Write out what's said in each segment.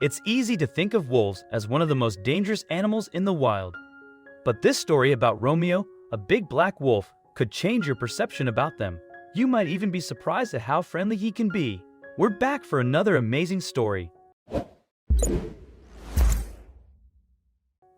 It's easy to think of wolves as one of the most dangerous animals in the wild. But this story about Romeo, a big black wolf, could change your perception about them. You might even be surprised at how friendly he can be. We're back for another amazing story.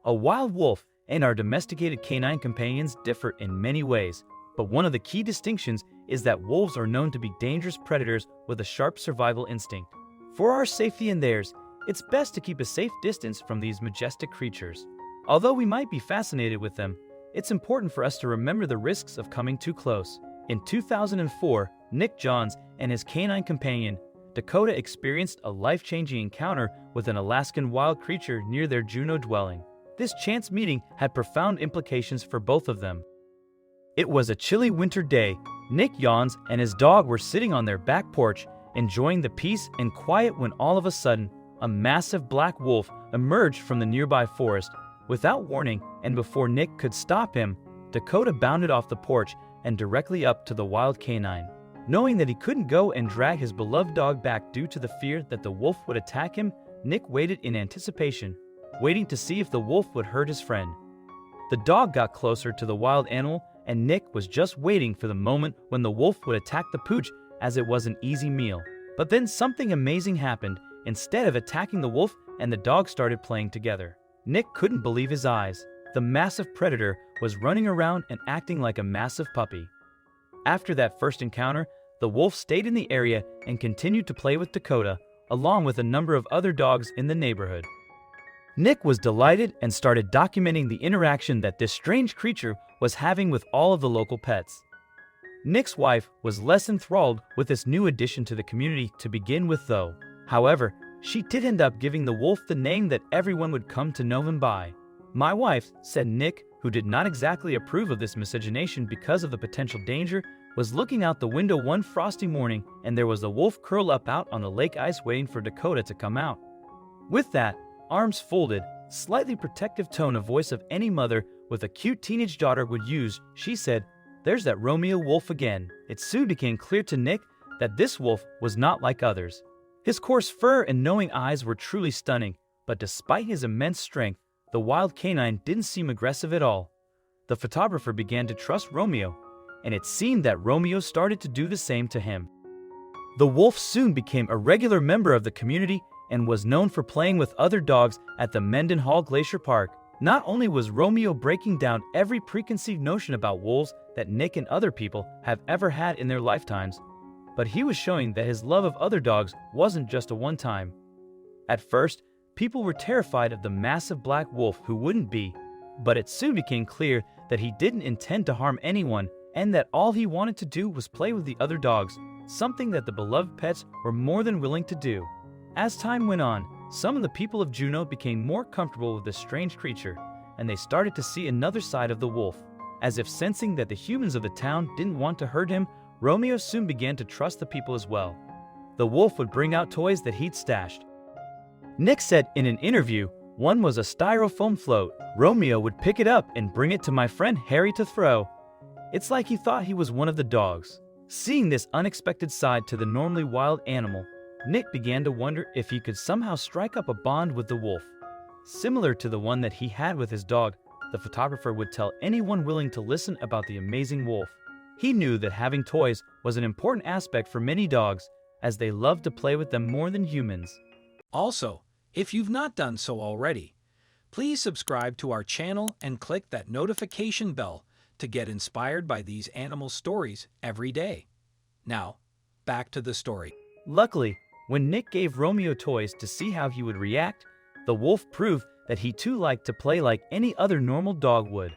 A wild wolf and our domesticated canine companions differ in many ways, but one of the key distinctions is that wolves are known to be dangerous predators with a sharp survival instinct. For our safety and theirs, it's best to keep a safe distance from these majestic creatures. Although we might be fascinated with them, it's important for us to remember the risks of coming too close. In 2004, Nick Johns and his canine companion, Dakota, experienced a life-changing encounter with an Alaskan wild creature near their Juneau dwelling. This chance meeting had profound implications for both of them. It was a chilly winter day. Nick Johns and his dog were sitting on their back porch, enjoying the peace and quiet when all of a sudden, a massive black wolf emerged from the nearby forest. Without warning, and before Nick could stop him, Dakota bounded off the porch and directly up to the wild canine. Knowing that he couldn't go and drag his beloved dog back due to the fear that the wolf would attack him, Nick waited in anticipation, waiting to see if the wolf would hurt his friend. The dog got closer to the wild animal, and Nick was just waiting for the moment when the wolf would attack the pooch, as it was an easy meal. But then something amazing happened. Instead of attacking the wolf and the dog started playing together. Nick couldn't believe his eyes. The massive predator was running around and acting like a massive puppy. After that first encounter, the wolf stayed in the area and continued to play with Dakota, along with a number of other dogs in the neighborhood. Nick was delighted and started documenting the interaction that this strange creature was having with all of the local pets. Nick's wife was less enthralled with this new addition to the community to begin with, though. However, she did end up giving the wolf the name that everyone would come to know him by. "My wife," said Nick, who did not exactly approve of this miscegenation because of the potential danger, was looking out the window one frosty morning, and there was a wolf curled up out on the lake ice waiting for Dakota to come out. With that, arms folded, slightly protective tone of voice of any mother with a cute teenage daughter would use, she said, "There's that Romeo wolf again." It soon became clear to Nick that this wolf was not like others. His coarse fur and knowing eyes were truly stunning, but despite his immense strength, the wild canine didn't seem aggressive at all. The photographer began to trust Romeo, and it seemed that Romeo started to do the same to him. The wolf soon became a regular member of the community and was known for playing with other dogs at the Mendenhall Glacier Park. Not only was Romeo breaking down every preconceived notion about wolves that Nick and other people have ever had in their lifetimes, but he was showing that his love of other dogs wasn't just a one-time. At first, people were terrified of the massive black wolf who wouldn't be, but it soon became clear that he didn't intend to harm anyone and that all he wanted to do was play with the other dogs, something that the beloved pets were more than willing to do. As time went on, some of the people of Juneau became more comfortable with this strange creature, and they started to see another side of the wolf. As if sensing that the humans of the town didn't want to hurt him, Romeo soon began to trust the people as well. The wolf would bring out toys that he'd stashed. Nick said in an interview, "One was a styrofoam float. Romeo would pick it up and bring it to my friend Harry to throw. It's like he thought he was one of the dogs." Seeing this unexpected side to the normally wild animal, Nick began to wonder if he could somehow strike up a bond with the wolf. Similar to the one that he had with his dog, the photographer would tell anyone willing to listen about the amazing wolf. He knew that having toys was an important aspect for many dogs, as they love to play with them more than humans. Also, if you've not done so already, please subscribe to our channel and click that notification bell to get inspired by these animal stories every day. Now, back to the story. Luckily, when Nick gave Romeo toys to see how he would react, the wolf proved that he too liked to play like any other normal dog would.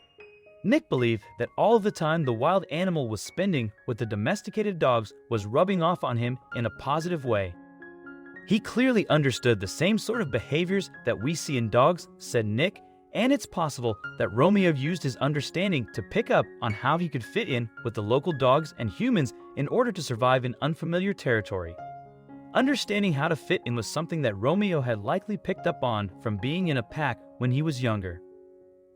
Nick believed that all of the time the wild animal was spending with the domesticated dogs was rubbing off on him in a positive way. "He clearly understood the same sort of behaviors that we see in dogs," said Nick, and it's possible that Romeo used his understanding to pick up on how he could fit in with the local dogs and humans in order to survive in unfamiliar territory. Understanding how to fit in was something that Romeo had likely picked up on from being in a pack when he was younger.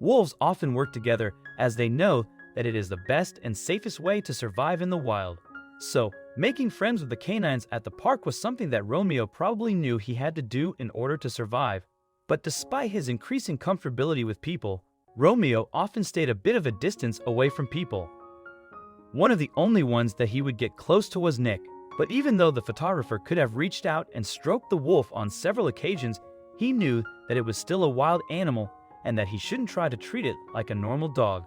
Wolves often work together as they know that it is the best and safest way to survive in the wild. So, making friends with the canines at the park was something that Romeo probably knew he had to do in order to survive. But despite his increasing comfortability with people, Romeo often stayed a bit of a distance away from people. One of the only ones that he would get close to was Nick, but even though the photographer could have reached out and stroked the wolf on several occasions, he knew that it was still a wild animal and that he shouldn't try to treat it like a normal dog.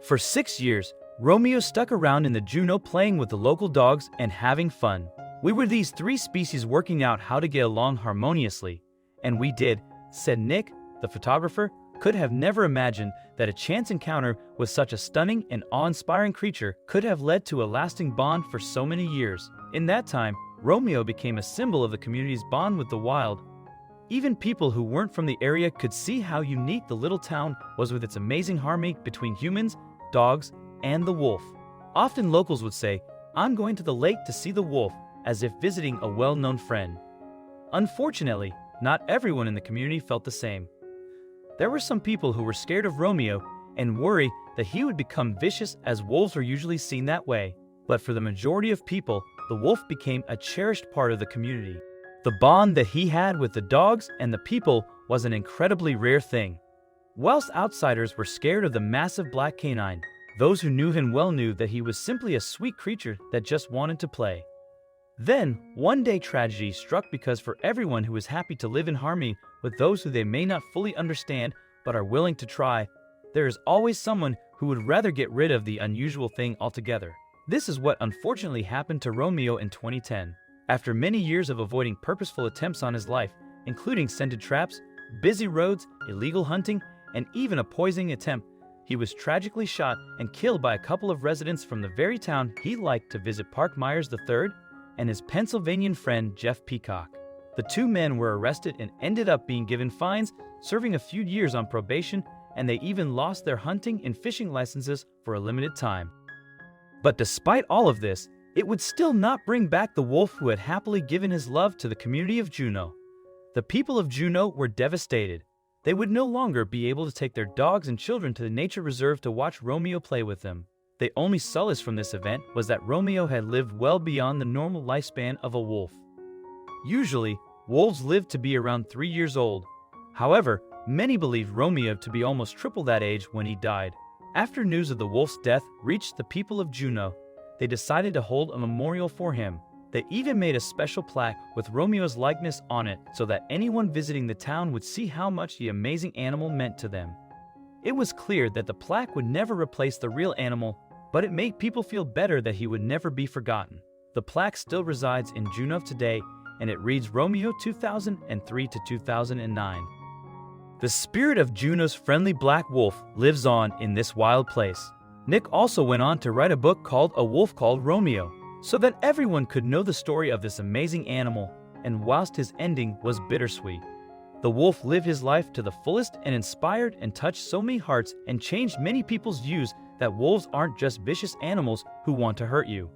For 6 years, Romeo stuck around in the Juneau playing with the local dogs and having fun. We were these 3 species working out how to get along harmoniously, and we did, said Nick, the photographer, could have never imagined that a chance encounter with such a stunning and awe-inspiring creature could have led to a lasting bond for so many years. In that time, Romeo became a symbol of the community's bond with the wild. Even people who weren't from the area could see how unique the little town was with its amazing harmony between humans, dogs, and the wolf. Often locals would say, "I'm going to the lake to see the wolf," as if visiting a well-known friend. Unfortunately, not everyone in the community felt the same. There were some people who were scared of Romeo and worried that he would become vicious, as wolves are usually seen that way. But for the majority of people, the wolf became a cherished part of the community. The bond that he had with the dogs and the people was an incredibly rare thing. Whilst outsiders were scared of the massive black canine, those who knew him well knew that he was simply a sweet creature that just wanted to play. Then, one day tragedy struck, because for everyone who is happy to live in harmony with those who they may not fully understand but are willing to try, there is always someone who would rather get rid of the unusual thing altogether. This is what unfortunately happened to Romeo in 2010. After many years of avoiding purposeful attempts on his life, including scented traps, busy roads, illegal hunting, and even a poisoning attempt, he was tragically shot and killed by a couple of residents from the very town he liked to visit, Park Myers III and his Pennsylvanian friend Jeff Peacock. The 2 men were arrested and ended up being given fines, serving a few years on probation, and they even lost their hunting and fishing licenses for a limited time. But despite all of this, it would still not bring back the wolf who had happily given his love to the community of Juneau. The people of Juneau were devastated. They would no longer be able to take their dogs and children to the nature reserve to watch Romeo play with them. The only solace from this event was that Romeo had lived well beyond the normal lifespan of a wolf. Usually, wolves live to be around 3 years old. However, many believe Romeo to be almost triple that age when he died. After news of the wolf's death reached the people of Juneau, they decided to hold a memorial for him. They even made a special plaque with Romeo's likeness on it so that anyone visiting the town would see how much the amazing animal meant to them. It was clear that the plaque would never replace the real animal, but it made people feel better that he would never be forgotten. The plaque still resides in Juneau today, and it reads Romeo 2003 to 2009. The spirit of Juneau's friendly black wolf lives on in this wild place. Nick also went on to write a book called A Wolf Called Romeo, so that everyone could know the story of this amazing animal, and whilst his ending was bittersweet, the wolf lived his life to the fullest and inspired and touched so many hearts and changed many people's views that wolves aren't just vicious animals who want to hurt you.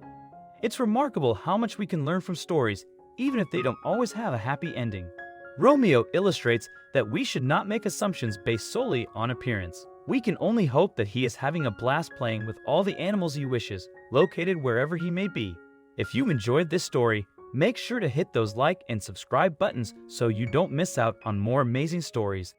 It's remarkable how much we can learn from stories, even if they don't always have a happy ending. Romeo illustrates that we should not make assumptions based solely on appearance. We can only hope that he is having a blast playing with all the animals he wishes, located wherever he may be. If you enjoyed this story, make sure to hit those like and subscribe buttons so you don't miss out on more amazing stories.